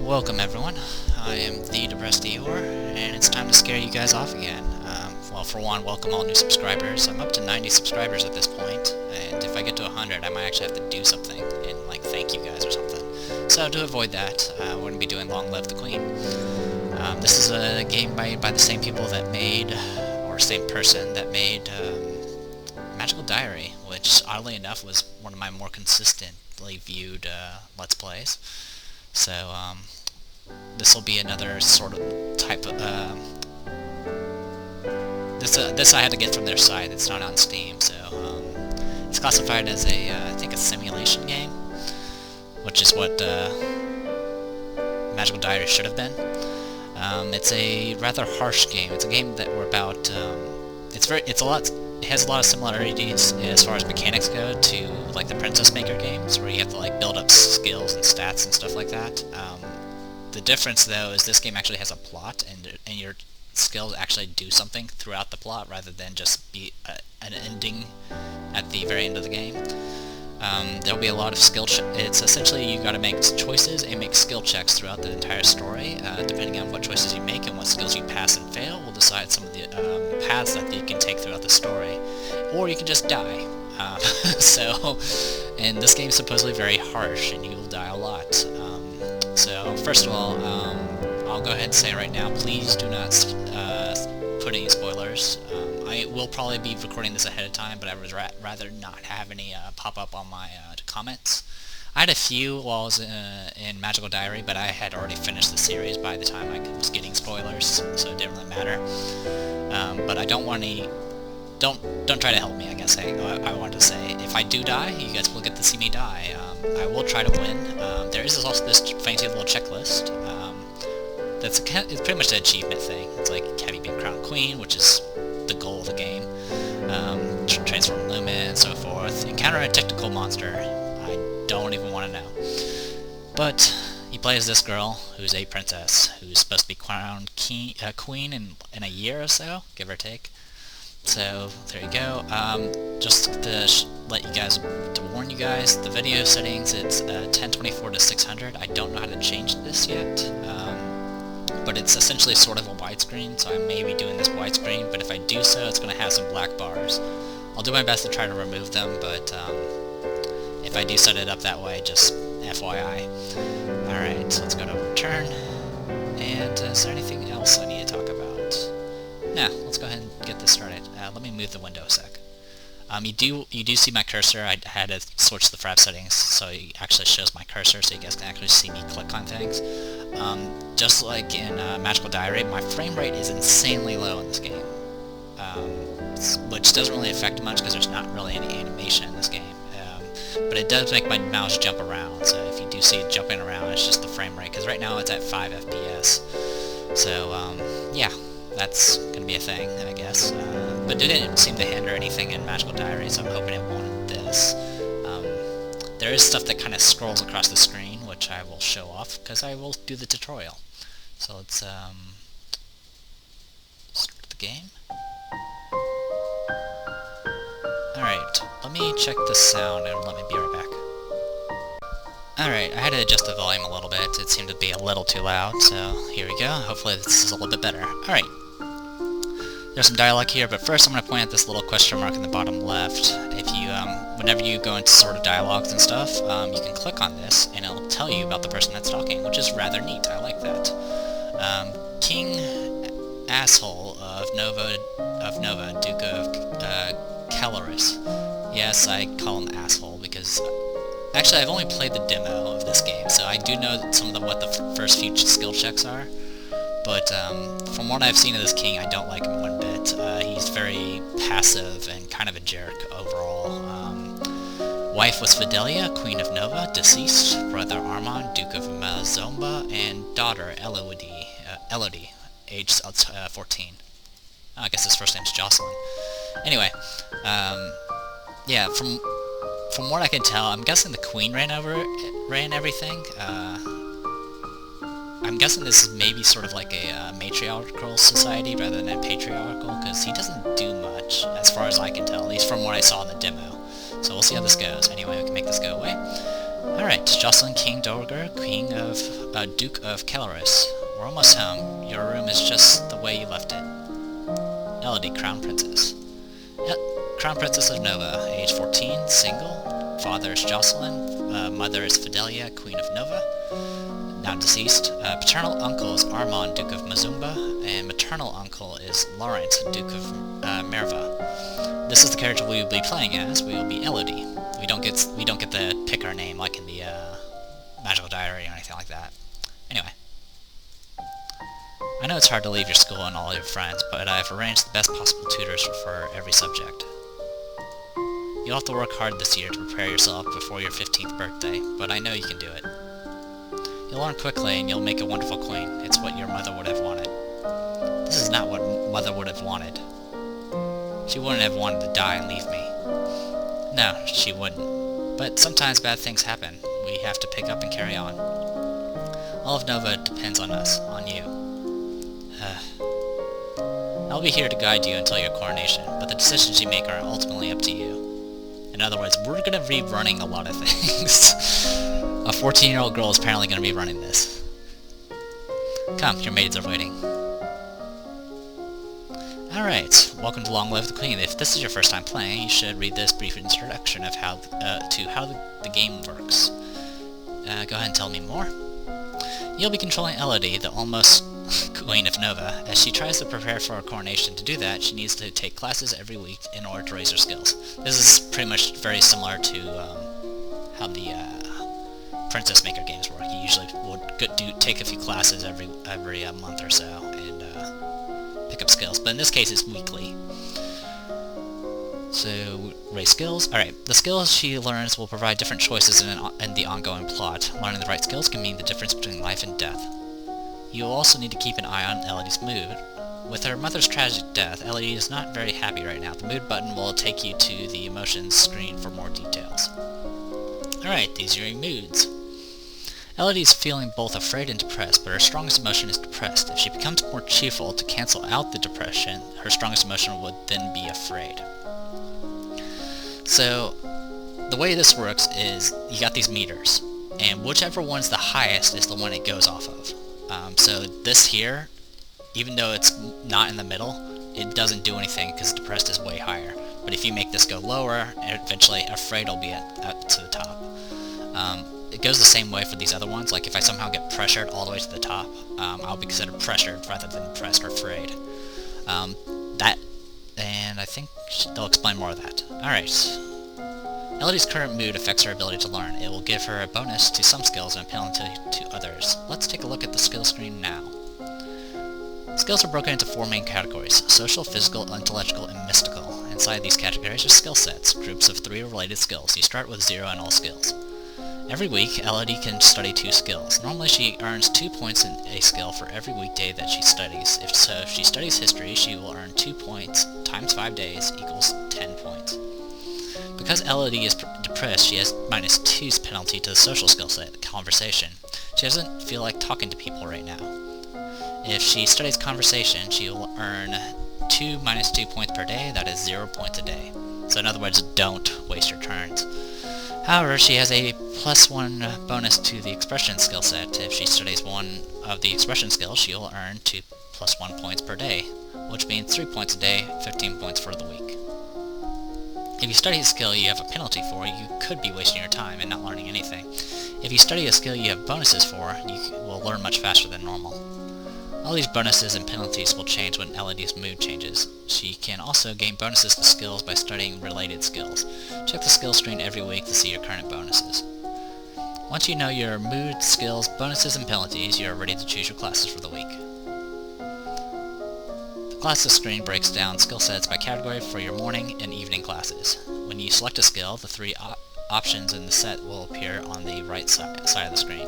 Welcome everyone, I am the Depressed Eeyore, and it's time to scare you guys off again. Well, for one, welcome all new subscribers. I'm up to 90 subscribers at this point, and if I get to 100, I might actually have to do something and, like, thank you guys or something. So to avoid that, we're going to be doing Long Live the Queen. This is a game made by the same people that made, or same person that made, Magical Diary, which, oddly enough, was one of my more consistently viewed, Let's Plays. So, this will be another sort of type of, this I had to get from their site. It's not on Steam, so, it's classified as a, I think a simulation game, which is what, Magical Diary should have been. It's a rather harsh game. It's a game that we're about, it has a lot of similarities as far as mechanics go to, like, the Princess Maker games, where you have to, like, build up skills and stats and stuff like that. The difference, though, is this game actually has a plot, and your skills actually do something throughout the plot, rather than just be an ending at the very end of the game. There'll be a lot of skill it's essentially you gotta make choices and make skill checks throughout the entire story. Depending on what choices you make and what skills you pass and fail will decide some of the paths that you can take throughout the story. Or you can just die. And this game's supposedly very harsh, and you'll die a lot. So, first of all, I'll go ahead and say right now, please do not put any spoilers. I will probably be recording this ahead of time, but I would rather not have any pop up on my comments. I had a few while I was in Magical Diary, but I had already finished the series by the time I was getting spoilers, so it didn't really matter. But I don't want any... Don't try to help me, I guess I wanted to say. If I do die, you guys will get to see me die. I will try to win. There is also this fancy little checklist. It's pretty much an achievement thing. It's like, have you been crowned queen, which is the goal of the game. Transform Lumen, and so forth. Encounter a technical monster. I don't even want to know. But you play as this girl, who's a princess, who's supposed to be crowned queen in a year or so, give or take. So, there you go. Just to let you guys, to warn you guys, the video settings, it's 1024 to 600. I don't know how to change this yet. But it's essentially sort of a widescreen, so I may be doing this widescreen, but if I do so, it's going to have some black bars. I'll do my best to try to remove them, but if I do set it up that way, just FYI. Alright, so let's go to return, and is there anything else I need to talk about? Yeah, let's go ahead and get this started. Let me move the window a sec. You do see my cursor. I had to switch the frap settings so it actually shows my cursor, so you guys can actually see me click on things. Just like in Magical Diary, my frame rate is insanely low in this game, which doesn't really affect much because there's not really any animation in this game. But it does make my mouse jump around, so if you do see it jumping around, it's just the frame rate, because right now it's at 5 FPS. So, yeah, that's going to be a thing, I guess. But it didn't seem to hinder anything in Magical Diary, so I'm hoping it won't in this. There is stuff that kind of scrolls across the screen, which I will show off, because I will do the tutorial. So let's, start the game. Alright, let me check the sound, and let me be right back. Alright, I had to adjust the volume a little bit. It seemed to be a little too loud, so here we go. Hopefully this is a little bit better. Alright. There's some dialogue here, but first I'm going to point out this little question mark in the bottom left. If you, whenever you go into sort of dialogues and stuff, you can click on this, and it'll tell you about the person that's talking, which is rather neat. I like that. King Asshole of Nova, Duke of Caloris. Yes, I call him Asshole because... Actually, I've only played the demo of this game, so I do know some of what the first few skill checks are. But from what I've seen of this king, I don't like him one bit. He's very passive and kind of a jerk overall. Wife was Fidelia, Queen of Nova, deceased. Brother Armand, Duke of Mazomba, and daughter Elodie, age 14. I guess his first name's Jocelyn. Anyway, yeah, from what I can tell, I'm guessing the queen ran everything. I'm guessing this is maybe sort of like a matriarchal society rather than a patriarchal, because he doesn't do much, as far as I can tell, at least from what I saw in the demo. So we'll see how this goes. Anyway, we can make this go away. Alright, Jocelyn King Dorger, Queen of Duke of Caloris. We're almost home. Your room is just the way you left it. Elodie, Crown Princess. Crown Princess of Nova, age 14, single. Father is Jocelyn. Mother is Fidelia, Queen of Nova, now deceased. Paternal uncle is Armand, Duke of Mazumba, and maternal uncle is Laurent, Duke of Merva. This is the character we will be playing as. We will be Elodie. We don't get to pick our name like in the Magical Diary or anything like that. Anyway. I know it's hard to leave your school and all your friends, but I've arranged the best possible tutors for every subject. You'll have to work hard this year to prepare yourself before your 15th birthday, but I know you can do it. You'll learn quickly and you'll make a wonderful queen. It's what your mother would have wanted. This is not what mother would have wanted. She wouldn't have wanted to die and leave me. No, she wouldn't. But sometimes bad things happen. We have to pick up and carry on. All of Nova depends on us, on you. I'll be here to guide you until your coronation, but the decisions you make are ultimately up to you. In other words, we're going to be running a lot of things. A 14-year-old girl is apparently going to be running this. Come, your maids are waiting. Alright, welcome to Long Live the Queen. If this is your first time playing, you should read this brief introduction of how the game works. Go ahead and tell me more. You'll be controlling Elodie, the almost Queen of Nova. As she tries to prepare for her coronation, to do that, she needs to take classes every week in order to raise her skills. This is pretty much very similar to how the Princess Maker games work. You usually would take a few classes every month or so and pick up skills, but in this case it's weekly. So, raise skills. Alright, the skills she learns will provide different choices in the ongoing plot. Learning the right skills can mean the difference between life and death. You will also need to keep an eye on Elodie's mood. With her mother's tragic death, Elodie is not very happy right now. The mood button will take you to the emotions screen for more details. Alright, these are your moods. Elodie is feeling both afraid and depressed, but her strongest emotion is depressed. If she becomes more cheerful to cancel out the depression, her strongest emotion would then be afraid. So, the way this works is, you got these meters, and whichever one's the highest is the one it goes off of. So this here, even though it's not in the middle, it doesn't do anything because depressed is way higher. But if you make this go lower, eventually afraid will be up to the top. It goes the same way for these other ones. Like if I somehow get pressured all the way to the top, I'll be considered pressured rather than depressed or afraid. And I think they'll explain more of that. Alright. Elodie's current mood affects her ability to learn. It will give her a bonus to some skills and a penalty to others. Let's take a look at the skill screen now. Skills are broken into 4 main categories: social, physical, intellectual, and mystical. Inside these categories are skill sets, groups of 3 related skills. You start with 0 in all skills. Every week, Elodie can study 2 skills. Normally she earns 2 points in a skill for every weekday that she studies. If she studies history, she will earn 2 points times 5 days equals 10 points. Because Elodie is depressed, she has -2's penalty to the social skill set, conversation. She doesn't feel like talking to people right now. If she studies conversation, she will earn 2 -2 points per day, that is 0 points a day. So in other words, don't waste your turns. However, she has a +1 bonus to the expression skill set. If she studies one of the expression skills, she will earn 2 +1 points per day, which means 3 points a day, 15 points for the week. If you study a skill you have a penalty for, you could be wasting your time and not learning anything. If you study a skill you have bonuses for, you will learn much faster than normal. All these bonuses and penalties will change when Elodie's mood changes. She can also gain bonuses to skills by studying related skills. Check the skill screen every week to see your current bonuses. Once you know your mood, skills, bonuses, and penalties, you are ready to choose your classes for the week. The classes screen breaks down skill sets by category for your morning and evening classes. When you select a skill, the 3 options in the set will appear on the right side of the screen.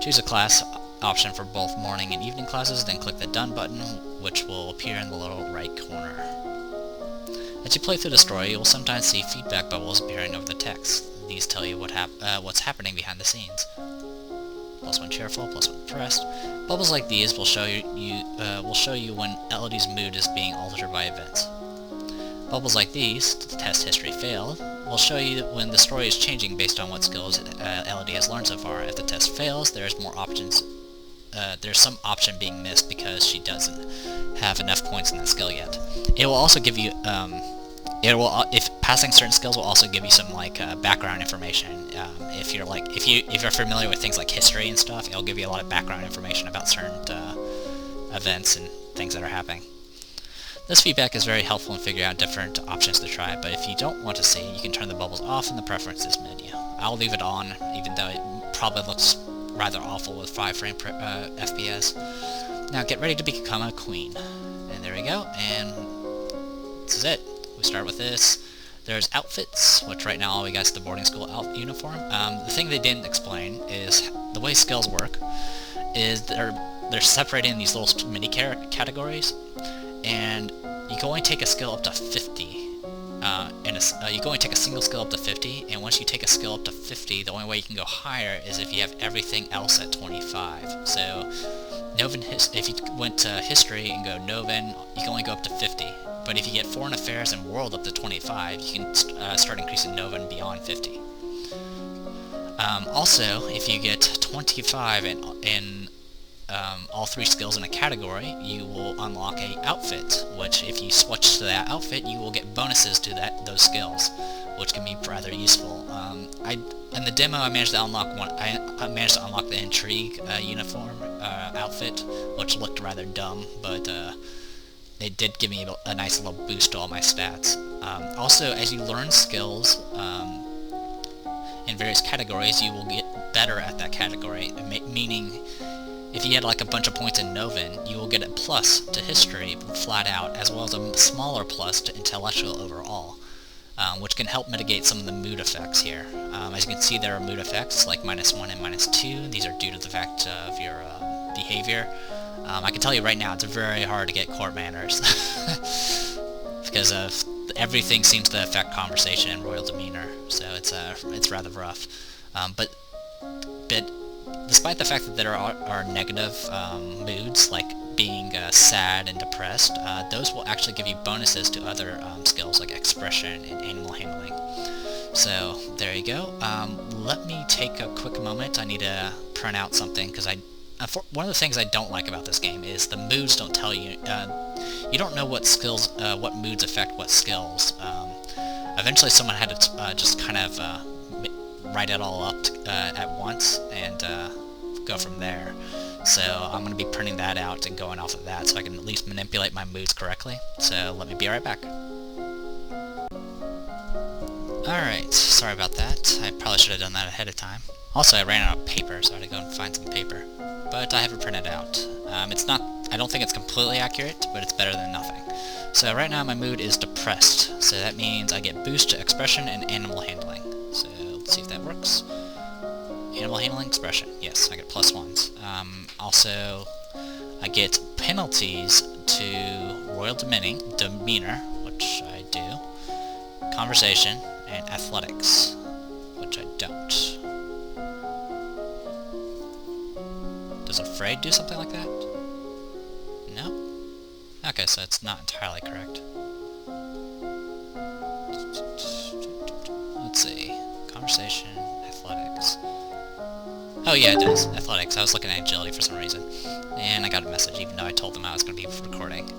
Choose a class option for both morning and evening classes, then click the Done button, which will appear in the lower right corner. As you play through the story, you will sometimes see feedback bubbles appearing over the text. These tell you what's happening behind the scenes. +1 cheerful, +1 depressed. Bubbles like these will show you when Elodie's mood is being altered by events. Bubbles like these, test history failed, will show you when the story is changing based on what skills LED has learned so far. If the test fails, there's more options. There's some option being missed because she doesn't have enough points in that skill yet. It will also give you, if passing certain skills will also give you some like background information. If you're familiar with things like history and stuff, it'll give you a lot of background information about certain events and things that are happening. This feedback is very helpful in figuring out different options to try, but if you don't want to see, you can turn the bubbles off in the preferences menu. I'll leave it on, even though it probably looks rather awful with 5 frame FPS. Now get ready to become a queen. And there we go, and this is it. We start with this. There's outfits, which right now all we got is the boarding school uniform. The thing they didn't explain is the way skills work is they're separated in these little mini categories, and you can only take a skill up to 50. You can only take a single skill up to 50, and once you take a skill up to 50, the only way you can go higher is if you have everything else at 25. So, if you went to history and go Novin, you can only go up to 50. But if you get foreign affairs and world up to 25, you can start increasing Novin beyond 50. Also, if you get 25 in all 3 skills in a category, you will unlock a outfit, which if you switch to that outfit, you will get bonuses to those skills, which can be rather useful. In the demo, I managed to unlock one. I managed to unlock the intrigue uniform outfit, which looked rather dumb, but it did give me a nice little boost to all my stats. Also, as you learn skills in various categories, you will get better at that category, meaning if you had like a bunch of points in Novin, you will get a plus to history flat out, as well as a smaller plus to intellectual overall, which can help mitigate some of the mood effects here. As you can see, there are mood effects like -1 and -2. These are due to the fact of your behavior. I can tell you right now, it's very hard to get court manners because of everything seems to affect conversation and royal demeanor, so it's rather rough. But despite the fact that there are negative moods, like being sad and depressed, those will actually give you bonuses to other skills like expression and animal handling. So there you go. Let me take a quick moment. I need to print out something, because one of the things I don't like about this game is the moods don't tell you. You don't know what skills, what moods affect what skills. Eventually someone had to just kind of write it all up at once and go from there. So I'm going to be printing that out and going off of that so I can at least manipulate my moods correctly. So let me be right back. Alright, sorry about that. I probably should have done that ahead of time. Also, I ran out of paper, so I had to go and find some paper. But I have it printed out. I don't think it's completely accurate, but it's better than nothing. So right now my mood is depressed, so that means I get boost to expression and animal handling. So let's see if that works. Animal handling, expression, yes, I get +1s. Also, I get penalties to royal demeanor, which I do, conversation, and athletics, which I don't. Does afraid do something like that? No? Okay, so it's not entirely correct. Let's see. Conversation, athletics. Oh yeah, it does. Athletics. I was looking at agility for some reason. And I got a message even though I told them I was going to be recording.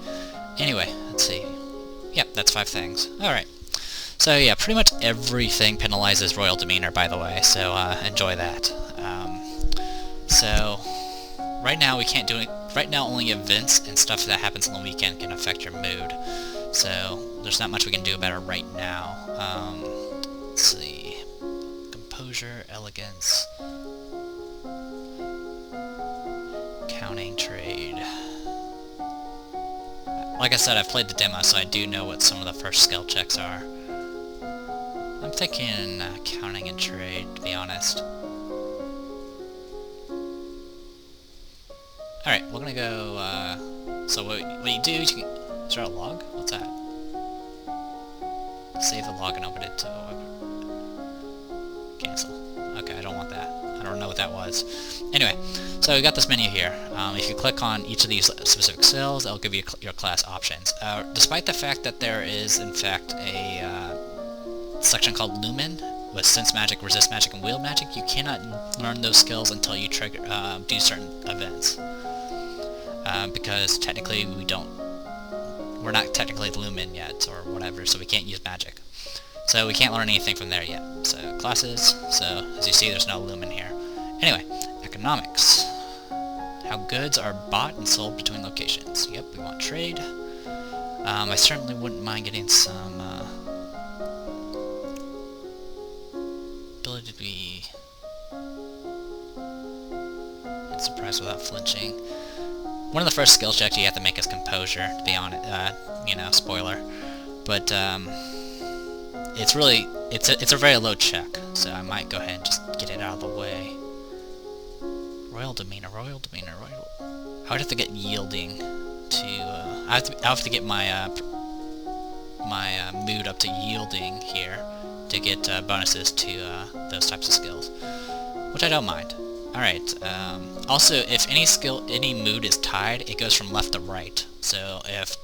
Anyway, let's see. Yep, that's 5 things. Alright. So yeah, pretty much everything penalizes royal demeanor, by the way, so enjoy that. So right now we can't do it. Right now only events and stuff that happens on the weekend can affect your mood. So there's not much we can do about it right now. Let's see. Composure, elegance, counting, trade. Like I said, I've played the demo, so I do know what some of the first skill checks are. I'm thinking counting and trade, to be honest. Alright, we're gonna go, so what you do is is there a log? What's that? Save the log and open it to cancel. Okay, I don't want that. don't know what that was. Anyway, so we got this menu here. If you click on each of these specific skills, it'll give you your class options. Despite the fact that there is, in fact, a section called Lumen, with Sense Magic, Resist Magic, and Wield Magic, you cannot learn those skills until you trigger, do certain events. Because technically we're not technically Lumen yet, or whatever, so we can't use magic. So we can't learn anything from there yet. So classes, so as you see there's no Lumen here. Anyway, economics. How goods are bought and sold between locations. Yep, we want trade. I certainly wouldn't mind getting some ability to be surprised without flinching. One of the first skill checks you have to make is composure, to be honest, you know, spoiler. But it's a very low check, so I might go ahead and just get it out of the way. Royal demeanor. I would have to get yielding to. I have to get my mood up to yielding here to get bonuses to those types of skills, which I don't mind. Alright, also if any mood is tied, it goes from left to right. So if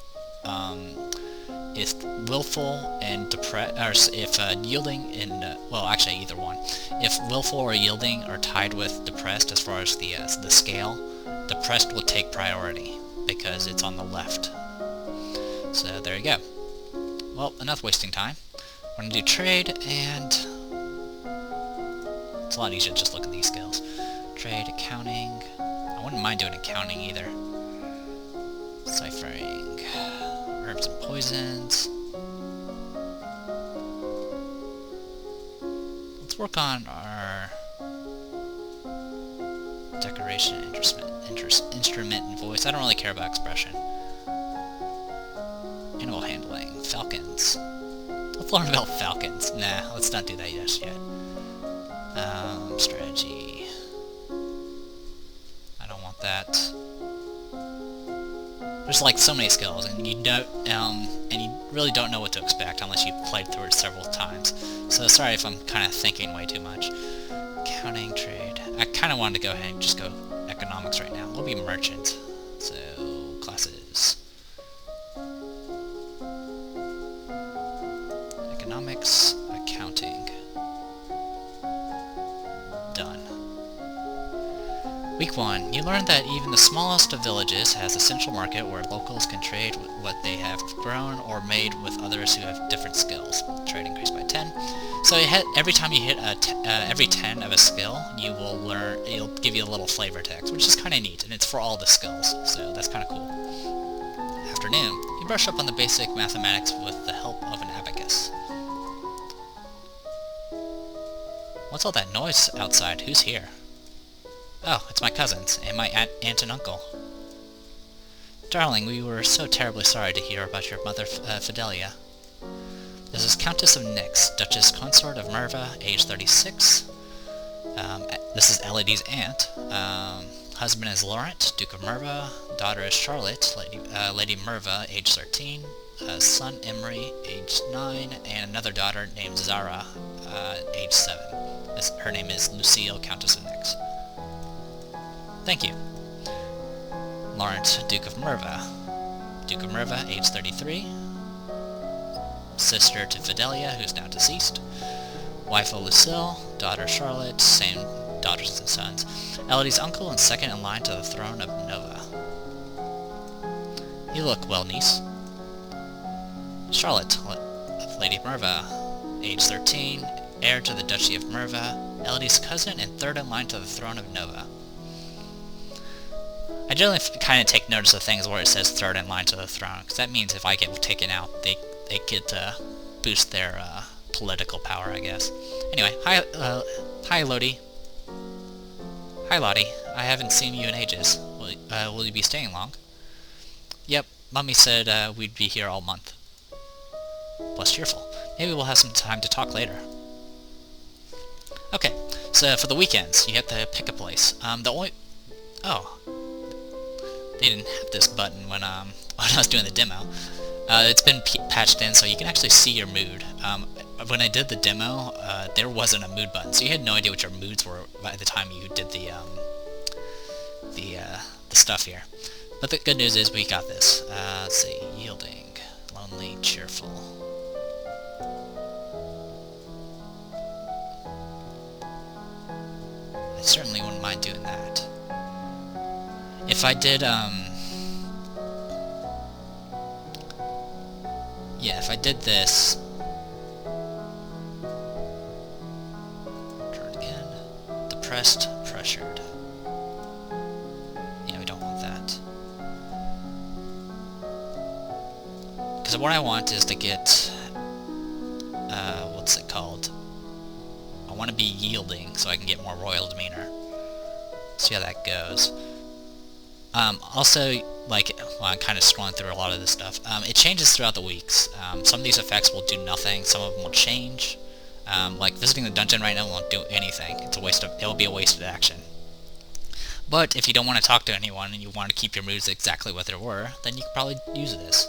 willful and if yielding and, well actually either one. If willful or yielding are tied with depressed as far as the scale, depressed will take priority because it's on the left. So there you go. Well, enough wasting time. We're going to do trade, and it's a lot easier to just look at these skills. Trade, accounting. I wouldn't mind doing accounting either. Ciphering. Herbs and poisons. Let's work on our decoration, instrument, and voice. I don't really care about expression. Animal handling. Falcons. Let's learn about falcons. Nah, let's not do that just yet. Strategy. I don't want that. There's like so many skills, and you don't, and you really don't know what to expect unless you've played through it several times. So sorry if I'm kind of thinking way too much. Accounting, trade. I kind of wanted to go ahead and just go economics right now. We'll be merchant. So classes. Economics, accounting. Done. Week 1. You learned that even the smallest of villages has a central market where locals can trade what they have grown or made with others who have different skills. Trade increased by 10. So every time you hit every 10 of a skill, you will learn. It'll give you a little flavor text, which is kind of neat, and it's for all the skills, so that's kind of cool. Afternoon. You brush up on the basic mathematics with the help of an abacus. What's all that noise outside? Who's here? Oh, it's my cousins, and my aunt and uncle. Darling, we were so terribly sorry to hear about your mother, Fidelia. This is Countess of Nyx, Duchess Consort of Merva, age 36. This is Elodie's aunt. Husband is Laurent, Duke of Merva. Daughter is Charlotte, Lady Merva, age 13. Son Emery, age 9. And another daughter named Zara, age 7. Her name is Lucille, Countess of Nyx. Thank you. Laurent, Duke of Merva. Duke of Merva, age 33. Sister to Fidelia, who's now deceased. Wife of Lucille. Daughter Charlotte, same daughters and sons. Elodie's uncle and second in line to the throne of Nova. You look well, niece. Charlotte, Lady Merva, age 13. Heir to the Duchy of Merva. Elodie's cousin and third in line to the throne of Nova. I generally kind of take notice of things where it says third in line to the throne, because that means if I get taken out, they get to boost their political power, I guess. Anyway, hi Lottie. Hi Lottie, I haven't seen you in ages. Will you be staying long? Yep, Mummy said we'd be here all month. Plus cheerful. Maybe we'll have some time to talk later. Okay, so for the weekends, you have to pick a place. Oh. They didn't have this button when I was doing the demo. It's been patched in, so you can actually see your mood. when I did the demo, there wasn't a mood button, so you had no idea what your moods were by the time you did the stuff here. But the good news is we got this. Let's see, yielding, lonely, cheerful. I certainly wouldn't mind doing that. If I did, yeah, if I did this, turn again, depressed, pressured. Yeah, we don't want that. Because what I want is to get, what's it called? I want to be yielding so I can get more royal demeanor. See how that goes. Also, like, well, I'm kind of scrolling through a lot of this stuff. It changes throughout the weeks. Some of these effects will do nothing. Some of them will change. Like visiting the dungeon right now won't do anything. It's a waste of. It will be a wasted action. But if you don't want to talk to anyone and you want to keep your moods exactly what they were, then you can probably use this.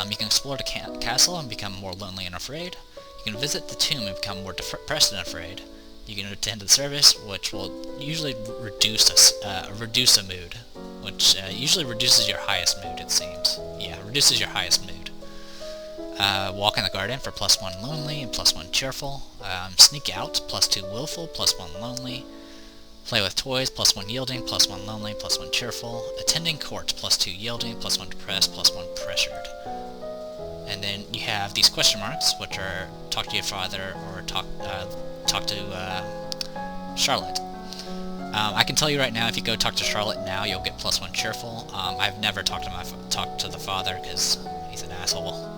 You can explore the castle and become more lonely and afraid. You can visit the tomb and become more depressed and afraid. You can attend the service, which will usually reduce a mood, which usually reduces your highest mood, it seems. Yeah, reduces your highest mood. Walk in the garden for +1 lonely and +1 cheerful. Sneak out, +2 willful, +1 lonely. Play with toys, +1 yielding, +1 lonely, +1 cheerful. Attending court, +2 yielding, +1 depressed, +1 pressured. And then you have these question marks, which are talk to your father or talk to Charlotte. I can tell you right now, if you go talk to Charlotte now, you'll get +1 cheerful. I've never talked to the father because he's an asshole.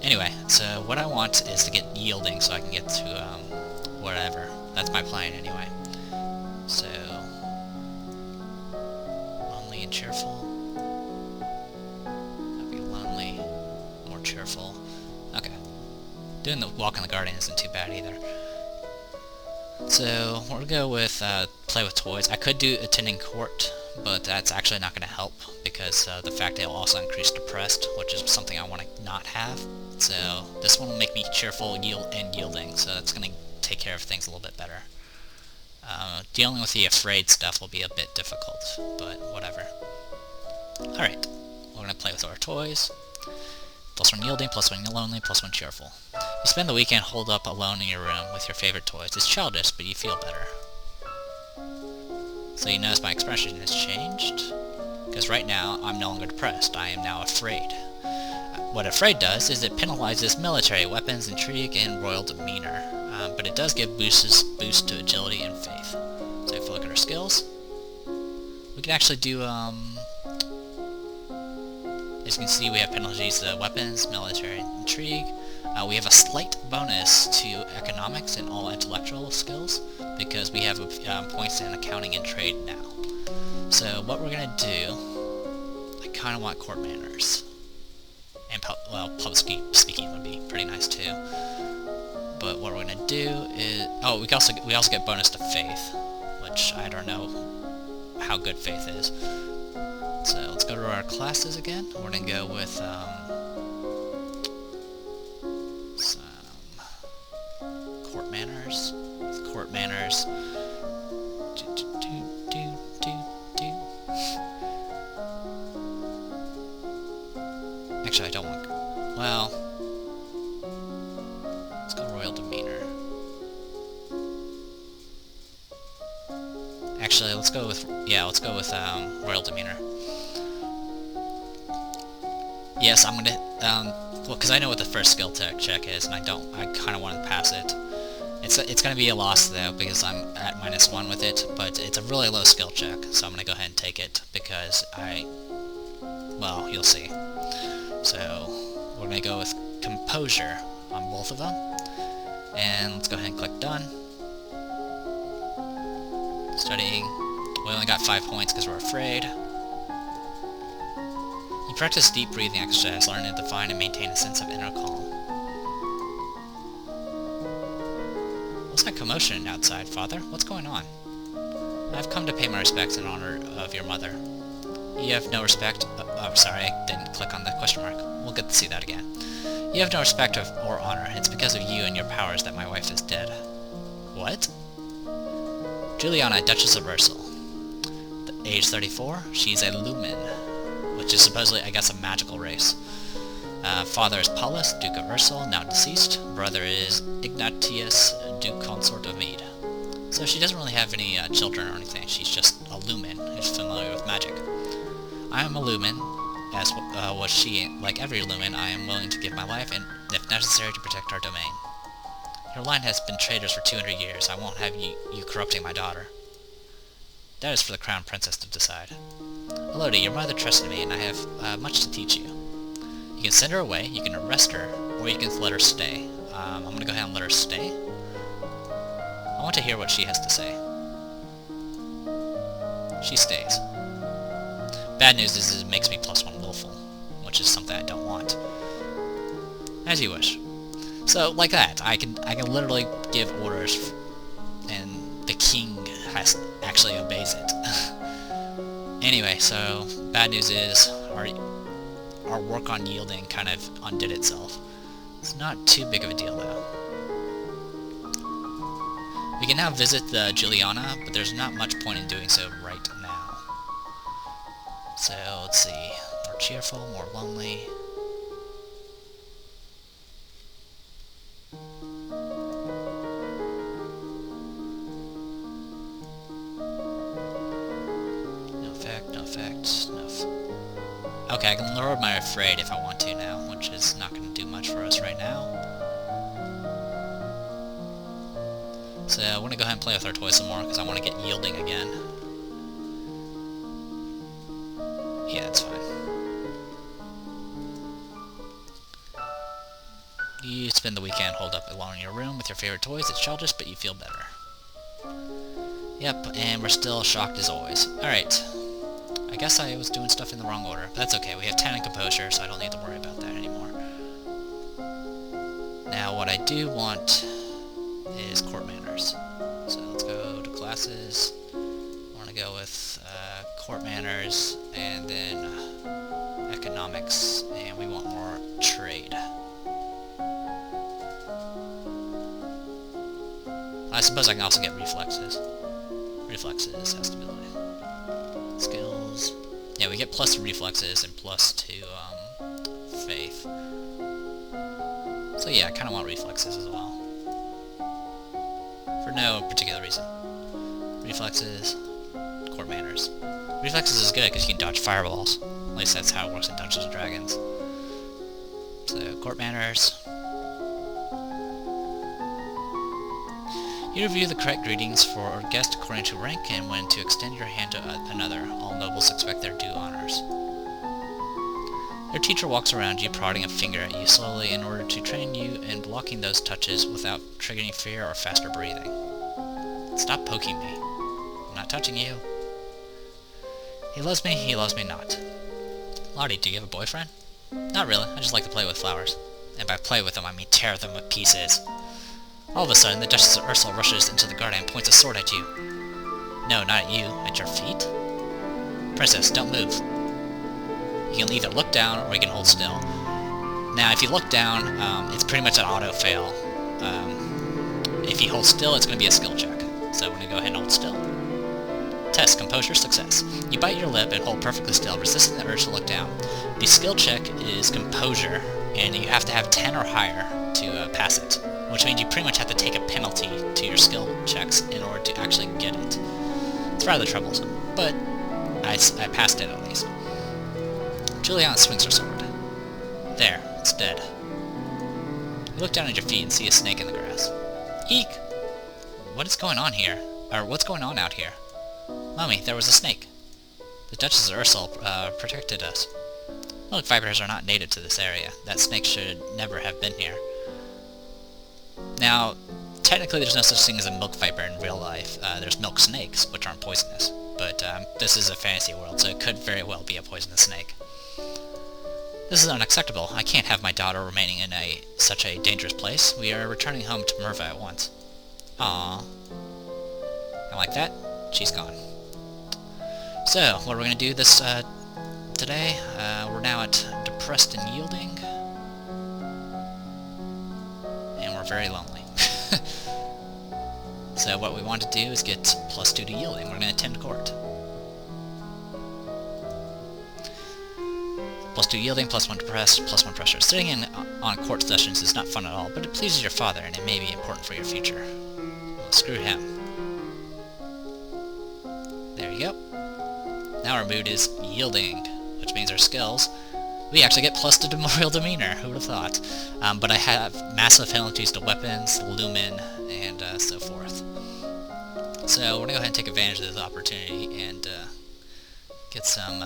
Anyway, so what I want is to get yielding so I can get to whatever. That's my plan anyway. So lonely and cheerful. That'd be lonely, more cheerful. Okay. Doing the walk in the garden isn't too bad either. So we're gonna go with play with toys. I could do attending court, but that's actually not going to help because the fact that it'll also increase depressed, which is something I want to not have. So this one will make me cheerful, yielding. So that's going to take care of things a little bit better. Dealing with the afraid stuff will be a bit difficult, but whatever. Alright, we're going to play with our toys. +1 yielding, +1 lonely, +1 cheerful. You spend the weekend holed up alone in your room with your favorite toys. It's childish, but you feel better. So you notice my expression has changed? Because right now, I'm no longer depressed. I am now afraid. What afraid does is it penalizes military, weapons, intrigue, and royal demeanor. But it does give boosts to agility and faith. So if we look at our skills, we can actually do, as you can see, we have penalties to weapons, military, and intrigue. We have a slight bonus to economics and all intellectual skills because we have points in accounting and trade now. So what we're going to do, I kind of want court manners. And public speaking would be pretty nice too. But what we're going to do is... Oh, we also get bonus to faith, which I don't know how good faith is. So let's go to our classes again. We're going to go with some court manners. With court manners. Actually, I don't want... Well... Let's go royal demeanor. Actually, let's go with... Yeah, let's go with royal demeanor. Yes, I'm gonna... well, because I know what the first skill check is, and I kind of want to pass it. It's gonna be a loss, though, because I'm at -1 with it, but it's a really low skill check, so I'm gonna go ahead and take it, because well, you'll see. So, we're going to go with composure on both of them. And let's go ahead and click done. Studying. We only got 5 points because we're afraid. You practice deep breathing exercise, learning to define and maintain a sense of inner calm. What's that commotion outside, Father? What's going on? I've come to pay my respects in honor of your mother. You have no respect... oh, sorry, I didn't click on the question mark. We'll get to see that again. You have no respect or honor. It's because of you and your powers that my wife is dead. What? Juliana, Duchess of Ursel. Age 34. She's a Lumen, which is supposedly, I guess, a magical race. Father is Paulus, Duke of Ursel, now deceased. Brother is Ignatius, Duke Consort of Mead. So she doesn't really have any children or anything. She's just a Lumen who's familiar with magic. I am a Lumen, as was she. Like every Lumen, I am willing to give my life, and if necessary, to protect our domain. Your line has been traitors for 200 years. I won't have you corrupting my daughter. That is for the Crown Princess to decide. Elodie, your mother trusted me, and I have much to teach you. You can send her away, you can arrest her, or you can let her stay. I'm gonna go ahead and let her stay. I want to hear what she has to say. She stays. Bad news is it makes me +1 willful, which is something I don't want. As you wish. So, like that, I can literally give orders, and the king actually obeys it. Anyway, so bad news is our work on yielding kind of undid itself. It's not too big of a deal though. We can now visit the Juliana, but there's not much point in doing so right now. So let's see, more cheerful, more lonely. Okay, I can lower my afraid if I want to now, which is not going to do much for us right now. So I want to go ahead and play with our toys some more, because I want to get yielding again. Yeah, that's fine. You spend the weekend holed up alone in your room with your favorite toys. It's childish, but you feel better. Yep, and we're still shocked as always. Alright. I guess I was doing stuff in the wrong order, but that's okay. We have 10 in composure, so I don't need to worry about that anymore. Now, what I do want is court manners. So let's go to classes. I want to go with court manners, and then economics, and we want more trade. I suppose I can also get reflexes. Reflexes has stability. Skills. Yeah, we get plus reflexes and plus to faith. So yeah, I kind of want reflexes as well. For no particular reason. Reflexes, court manners. Reflexes is good because you can dodge fireballs. At least that's how it works in Dungeons & Dragons. So, court manners. You review the correct greetings for a guest according to rank and when to extend your hand to another. All nobles expect their due honors. Your teacher walks around you, prodding a finger at you slowly in order to train you in blocking those touches without triggering fear or faster breathing. Stop poking me. I'm not touching you. He loves me not. Lottie, do you have a boyfriend? Not really, I just like to play with flowers. And by play with them, I mean tear them to pieces. All of a sudden, the Duchess of Ursel rushes into the garden and points a sword at you. No, not at you. At your feet? Princess, don't move. You can either look down or you can hold still. Now, if you look down, it's pretty much an auto-fail. If you hold still, it's going to be a skill check. So we're going to go ahead and hold still. Test, composure, success. You bite your lip and hold perfectly still, resisting the urge to look down. The skill check is composure, and you have to have 10 or higher to pass it. Which means you pretty much have to take a penalty to your skill checks in order to actually get it. It's rather troublesome, but I passed it at least. Juliana swings her sword. There, it's dead. You look down at your feet and see a snake in the grass. Eek! What is going on here? Or what's going on out here? Mummy, there was a snake. The Duchess of Ursel protected us. Milk vipers are not native to this area. That snake should never have been here. Now, technically there's no such thing as a milk viper in real life. There's milk snakes, which aren't poisonous. But this is a fantasy world, so it could very well be a poisonous snake. This is unacceptable. I can't have my daughter remaining in such a dangerous place. We are returning home to Merva at once. Aww. And like that, she's gone. So, what are we going to do this today? We're now at depressed and yielding. very lonely. So what we want to do is get +2 to yielding. We're going to attend court. +2 yielding, +1 to press, +1 pressure. Sitting in on court sessions is not fun at all, but it pleases your father and it may be important for your future. Well, screw him. There you go. Now our mood is yielding, which means our skills. We actually get +2 to royal demeanor. Who would have thought? But I have massive penalties to weapons, lumen, and so forth. So we're going to go ahead and take advantage of this opportunity and get some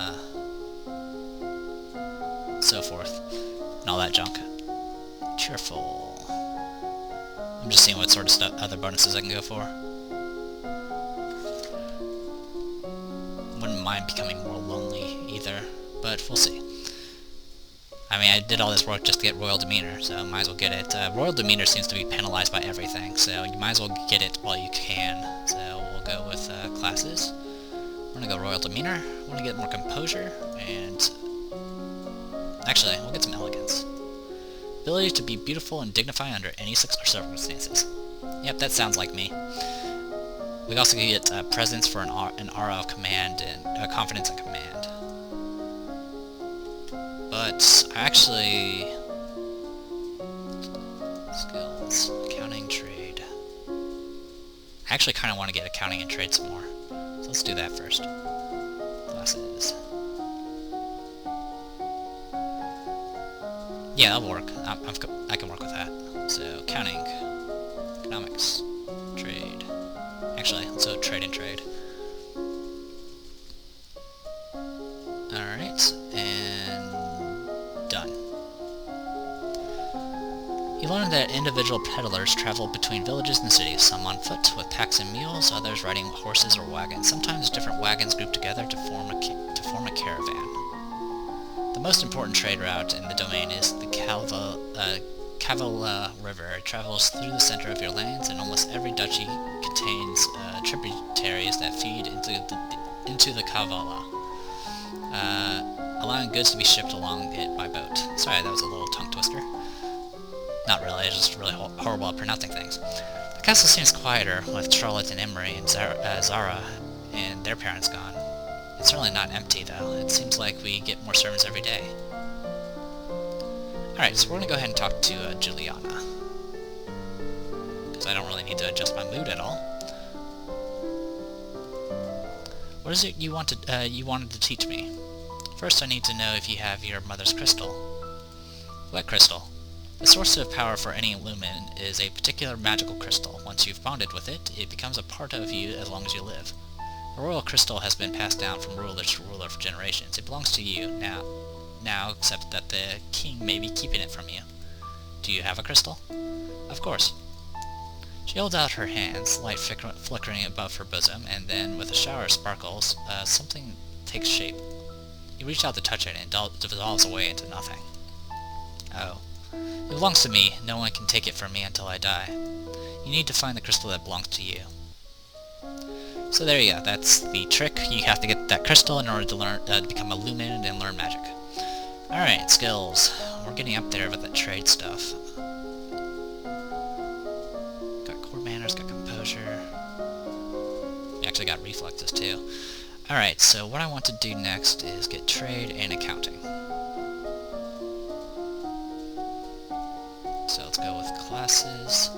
so forth and all that junk. Cheerful. I'm just seeing what sort of stuff, other bonuses I can go for. Wouldn't mind becoming more lonely either, but we'll see. I mean, I did all this work just to get royal demeanor, so might as well get it. Royal demeanor seems to be penalized by everything, so you might as well get it while you can. So we'll go with classes. We're gonna go royal demeanor. I want to get more composure, and actually, we'll get some elegance. Ability to be beautiful and dignified under any circumstances. Yep, that sounds like me. We also get presence for an aura of command and confidence and command. But actually, skills, accounting, trade. I actually kind of want to get accounting and trade some more. So let's do that first. Classes. Yeah, that'll work. I can work with that. So, accounting, economics, trade. Actually, let's go trade and trade. Alright, and done. You learn that individual peddlers travel between villages and cities, some on foot with packs and mules, others riding horses or wagons. Sometimes different wagons group together to form a caravan. The most important trade route in the domain is the Kavala River. It travels through the center of your lands, and almost every duchy contains tributaries that feed into the Kavala, allowing goods to be shipped along it by boat. Sorry, that was a little tongue twister. Not really, it's just really horrible at pronouncing things. The castle seems quieter, with Charlotte and Emery and Zara and their parents gone. It's certainly not empty, though. It seems like we get more servants every day. Alright, so we're going to go ahead and talk to Juliana. Because I don't really need to adjust my mood at all. What is it you wanted to teach me? First, I need to know if you have your mother's crystal. What crystal? The source of power for any lumen is a particular magical crystal. Once you've bonded with it, it becomes a part of you as long as you live. A royal crystal has been passed down from ruler to ruler for generations. It belongs to you now, except that the king may be keeping it from you. Do you have a crystal? Of course. She holds out her hands, light flickering above her bosom, and then, with a shower of sparkles, something takes shape. You reach out to touch it, and it dissolves away into nothing. Oh. It belongs to me. No one can take it from me until I die. You need to find the crystal that belongs to you. So there you go. That's the trick. You have to get that crystal in order to learn to become a lumen and learn magic. Alright, skills. We're getting up there with the trade stuff. Got core manners, got composure. We actually got reflexes too. Alright, so what I want to do next is get trade and accounting. So let's go with classes,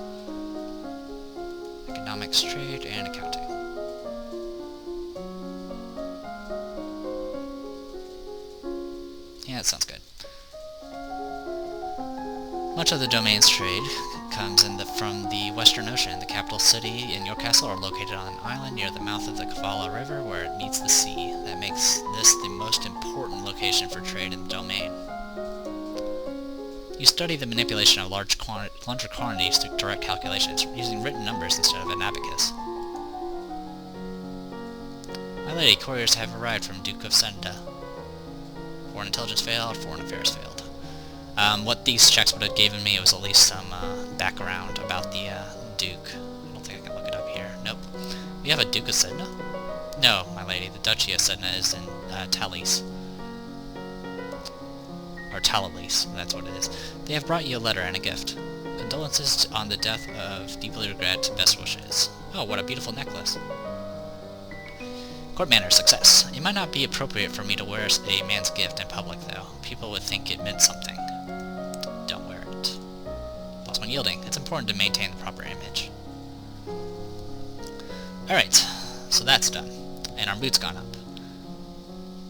economics, trade, and accounting. Yeah, that sounds good. Much of the domain's trade comes from the Western Ocean. The capital city and your castle are located on an island near the mouth of the Kavala River where it meets the sea. That makes this the most important location for trade in the domain. You study the manipulation of large quantities through direct calculations, using written numbers instead of an abacus. My lady, couriers have arrived from Duke of Senda. Foreign intelligence failed, foreign affairs failed. What these checks would have given me was at least some background about the Duke. I don't think I can look it up here. Nope. We have a Duke of Senda? No, my lady, the Duchy of Senda is in Talis. Or Talalise, that's what it is. They have brought you a letter and a gift. Condolences on the death of deeply regret, best wishes. Oh, what a beautiful necklace. Court manners, success. It might not be appropriate for me to wear a man's gift in public, though. People would think it meant something. Don't wear it. Plus, when yielding, it's important to maintain the proper image. Alright, so that's done. And our mood's gone up.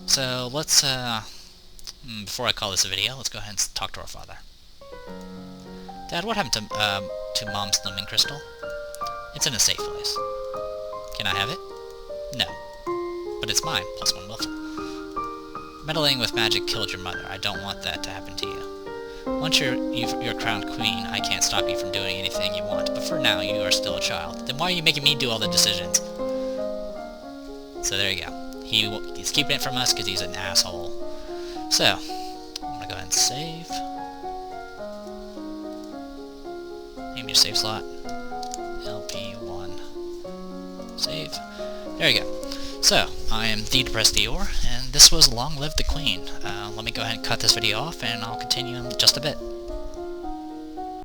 So, let's, before I call this a video, let's go ahead and talk to our father. Dad, what happened to Mom's numbing crystal? It's in a safe place. Can I have it? No. But it's mine, plus 1 willful. Meddling with magic killed your mother. I don't want that to happen to you. Once you're crowned queen, I can't stop you from doing anything you want, but for now, you are still a child. Then why are you making me do all the decisions? So there you go. He's keeping it from us because he's an asshole. So, I'm gonna go ahead and save. Name your save slot. LP1. Save. There you go. So, I am the Depressed Eeyore, and this was Long Live the Queen. Let me go ahead and cut this video off, and I'll continue in just a bit.